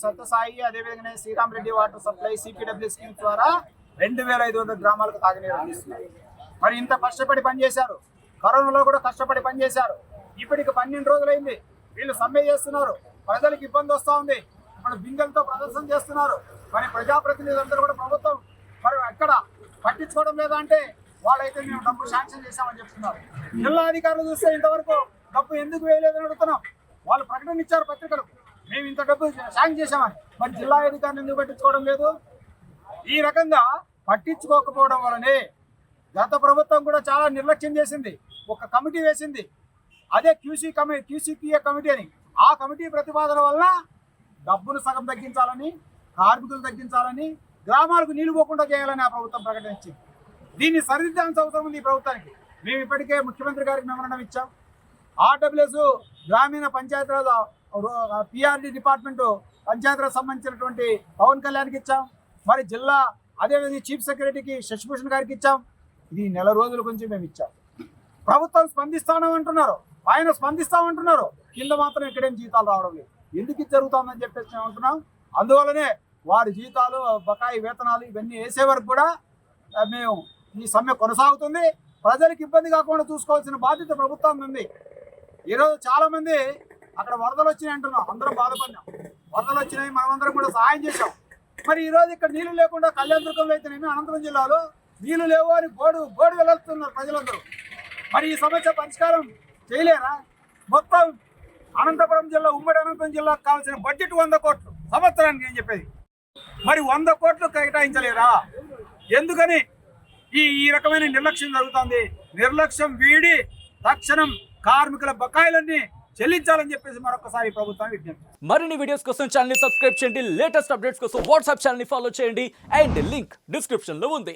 సత్యసాయి అదేవిధంగా Sriram Reddy water supply CPW schemes ద్వారా 2500 గ్రామాలకు తాగునీరు అందిస్తున్నారు. మరి ఇంత కష్టపడి పనిచేశారు, కరోనాలో కూడా కష్టపడి పనిచేశారు. ఇప్పటికి 12 రోజులైంది వీళ్ళు సమ్మె చేస్తున్నారు, ప్రజలకు ఇబ్బంది వస్తూ ఉంది. ఇప్పుడు బిందెలతో ప్రదర్శన చేస్తున్నారు. మరి ప్రజాప్రతినిధులందరూ కూడా ప్రభుత్వం మరి ఎక్కడ పట్టించుకోవడం లేదా అంటే వాళ్ళైతే మేము డబ్బు శాంక్షన్ చేశామని చెప్తున్నారు. జిల్లా అధికారులు చూస్తే ఇంతవరకు డబ్బు ఎందుకు వేయలేదని అడుగుతున్నాం. వాళ్ళు ప్రకటన ఇచ్చారు పత్రికలు, మేము ఇంత డబ్బు శాంక్షన్ చేశామని. మరి జిల్లా అధికారులు ఎందుకు పట్టించుకోవడం లేదు? ఈ రకంగా పట్టించుకోకపోవడం వల్లనే గత ప్రభుత్వం కూడా చాలా నిర్లక్ష్యం చేసింది. ఒక కమిటీ వేసింది, అదే క్యూసీపీఏ కమిటీ అని. ఆ కమిటీ ప్రతిపాదన వల్ల డబ్బును సగం తగ్గించాలని, కార్మికులు తగ్గించాలని, గ్రామాలకు నీళ్లు పోకుండా చేయాలని ఆ ప్రభుత్వం ప్రకటించింది. దీన్ని సరిదిద్దాల్సిన అవసరం ఉంది ఈ ప్రభుత్వానికి. మేము ఇప్పటికే ముఖ్యమంత్రి గారికి మెమోరాండం ఇచ్చాం. ఆర్డబ్ల్యూఎస్ గ్రామీణ పంచాయతీరాజ్ పిఆర్డి డిపార్ట్మెంట్ పంచాయతీరాజ్ సంబంధించినటువంటి పవన్ కళ్యాణ్కి ఇచ్చాం. మరి జిల్లా అదేవిధంగా చీఫ్ సెక్రటరీకి శశిభూషణ్ గారికి ఇచ్చాం. ఇది నెల రోజుల గురించి మేము ఇచ్చాం. ప్రభుత్వం స్పందిస్తామంటున్నారు, ఆయన స్పందిస్తామంటున్నారు, కింద మాత్రం ఇక్కడేం జీతాలు రావడం లేదు. ఎందుకు ఇది జరుగుతుందని చెప్పేసి మేము అంటున్నాం. అందువల్లనే వారి జీతాలు, బకాయి వేతనాలు ఇవన్నీ వేసే వరకు కూడా మేము ఈ సమ్మె కొనసాగుతుంది. ప్రజలకు ఇబ్బంది కాకుండా చూసుకోవాల్సిన బాధ్యత ప్రభుత్వం ఉంది. ఈరోజు చాలామంది అక్కడ వరదలు వచ్చినాయి అంటున్నాం, అందరం బాధపడినాం. వరదలు వచ్చినాయి, మనమందరం కూడా సహాయం చేశాం. మరి ఈరోజు ఇక్కడ నీళ్లు లేకుండా కళ్యాణదుర్గంలో అయితేనేమి అనంతపురం జిల్లాలో నీళ్లు లేవు అని బోర్డు వెళ్తున్నారు ప్రజలందరూ. మరి ఈ సమస్య పరిష్కారం చేయలేరా? మొత్తం అనంతపురం జిల్లా, ఉమ్మడి అనంతపురం జిల్లాకు కావాల్సిన బడ్జెట్ 100 కోట్లు సంవత్సరానికి అని చెప్పేది. మరి 100 కోట్లు కేటాయించలేరా? ఎందుకని ఈ రకమైన నిర్లక్ష్యం జరుగుతుంది? నిర్లక్ష్యం వీడి తక్షణం కార్మికుల బకాయిలన్నీ చెల్లించాలని చెప్పేసి మరొకసారి ప్రభుత్వాన్ని విజ్ఞప్తి. మరిన్ని వీడియోస్ కోసం ఛానల్ ని సబ్స్క్రైబ్ చేయండి, లేటెస్ట్ అప్డేట్స్ కోసం వాట్సాప్ ఛానల్ ని ఫాలో చేయండి అండ్ లింక్ డిస్క్రిప్షన్ లో ఉంది.